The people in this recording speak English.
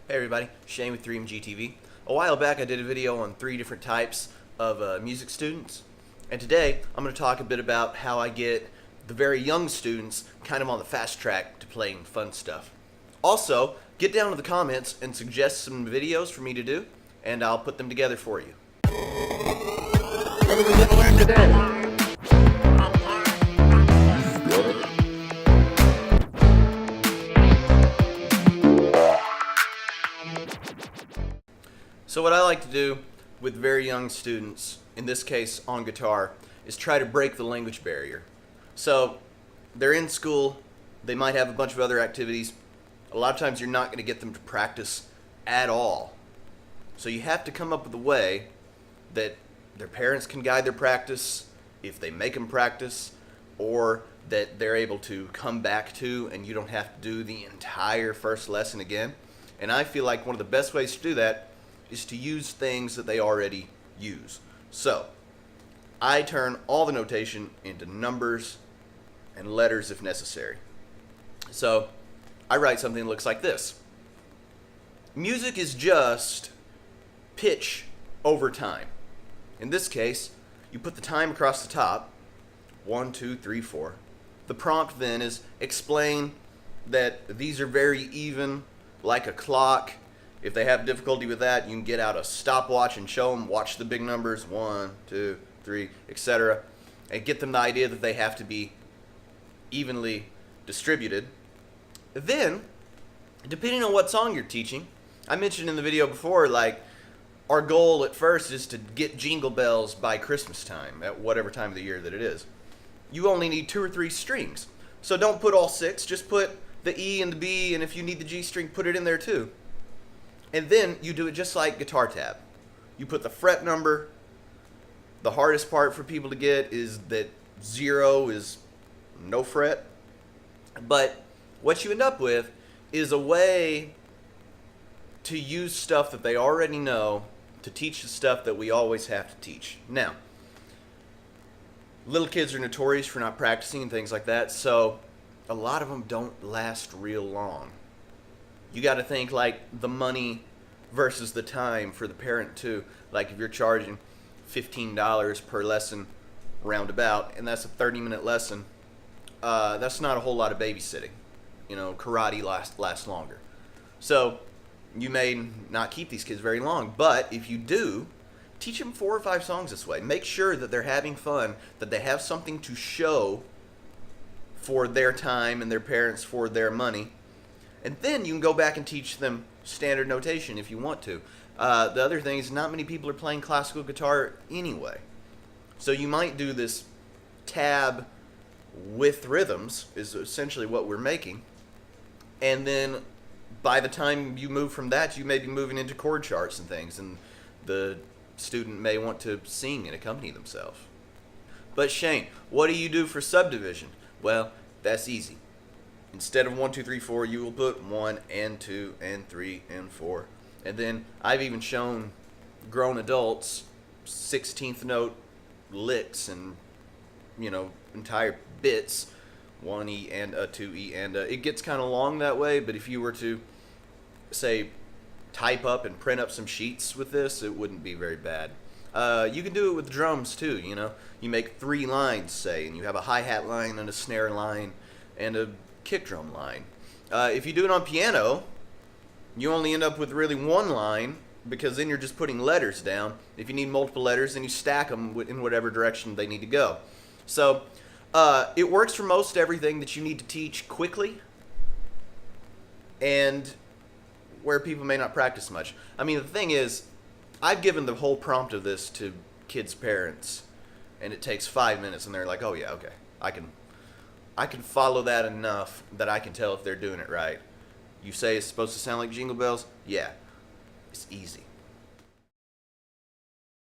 Hey everybody, Shane with 3MGTV. A while back I did a video on 3 different types of music students, and today I'm going to talk a bit about how I get the very young students kind of on the fast track to playing fun stuff. Also, get down to the comments and suggest some videos for me to do, and I'll put them together for you. So what I like to do with very young students, in this case on guitar, is try to break the language barrier. So they're in school, they might have a bunch of other activities. A lot of times you're not going to get them to practice at all. So you have to come up with a way that their parents can guide their practice, if they make them practice, or that they're able to come back to and you don't have to do the entire first lesson again. And I feel like one of the best ways to do that is to use things that they already use. So I turn all the notation into numbers and letters if necessary. So I write something that looks like this. Music is just pitch over time. In this case, you put the time across the top, 1, 2, 3, 4. The prompt then is explain that these are very even, like a clock. If they have difficulty with that, you can get out a stopwatch and show them, watch the big numbers, 1, 2, 3, etc., and get them the idea that they have to be evenly distributed. Then, depending on what song you're teaching, I mentioned in the video before, like, our goal at first is to get Jingle Bells by Christmas time, at whatever time of the year that it is. You only need 2 or 3 strings. So don't put all 6, just put the E and the B, and if you need the G string, put it in there too. And then you do it just like guitar tab. You put the fret number. The hardest part for people to get is that 0 is no fret. But what you end up with is a way to use stuff that they already know to teach the stuff that we always have to teach. Now, little kids are notorious for not practicing and things like that, so a lot of them don't last real long. You got to think like the money versus the time for the parent too. Like if you're charging $15 per lesson roundabout, and that's a 30-minute lesson, that's not a whole lot of babysitting. You know, karate lasts longer. So you may not keep these kids very long, but if you do, teach them 4 or 5 songs this way. Make sure that they're having fun, that they have something to show for their time and their parents for their money. And then you can go back and teach them standard notation if you want to. The other thing is not many people are playing classical guitar anyway. So you might do this tab with rhythms is essentially what we're making. And then by the time you move from that, you may be moving into chord charts and things, and the student may want to sing and accompany themselves. But Shane, what do you do for subdivision? Well, that's easy. Instead of 1, 2, 3, 4, you will put 1 and 2 and 3 and 4. And then I've even shown grown adults 16th note licks and, you know, entire bits, 1E and a 2E and a. It gets kind of long that way, but if you were to, say, type up and print up some sheets with this, it wouldn't be very bad. You can do it with drums too, you know. You make 3 lines, say, and you have a hi-hat line and a snare line and a kick drum line. If you do it on piano, you only end up with really 1 line, because then you're just putting letters down. If you need multiple letters, then you stack them in whatever direction they need to go. So it works for most everything that you need to teach quickly and where people may not practice much. I mean, the thing is, I've given the whole prompt of this to kids' parents, and it takes 5 minutes, and they're like, oh yeah, okay, I can follow that enough that I can tell if they're doing it right. You say it's supposed to sound like Jingle Bells? Yeah, it's easy.